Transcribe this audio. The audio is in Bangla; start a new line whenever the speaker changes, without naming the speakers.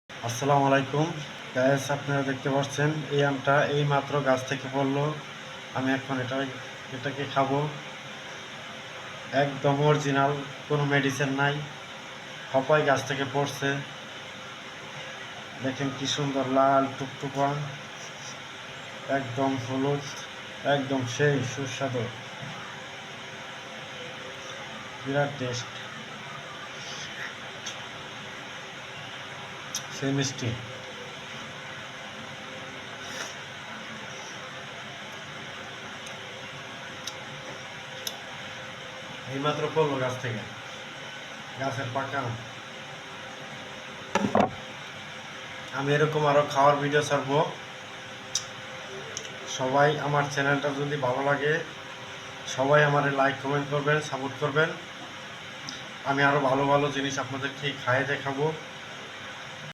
আসসালামু আলাইকুম গাইস, আপনারা দেখতে পাচ্ছেন এই আমটা এই মাত্র গাছ থেকে পড়লো। আমি এখন এটাকে খাবো। একদম অরিজিনাল, কোনো মেডিসিন নাই, হপাই গাছ থেকে পড়ছে। দেখেন কি সুন্দর লাল টুকটুকা, একদম হলুদ, একদম সেই সুস্বাদু, বিরাট টেস্ট, সেই মিষ্টি। এইমাত্র পড়লো গাছ থেকে, গাছের পাকা আম। আমি এরকম আরও খাওয়ার ভিডিও ছাড়বো। সবাই আমার চ্যানেলটা যদি ভালো লাগে, সবাই আমার লাইক কমেন্ট করবেন, সাপোর্ট করবেন। আমি আরও ভালো ভালো জিনিস আপনাদেরকে খাইয়ে দেখাবো।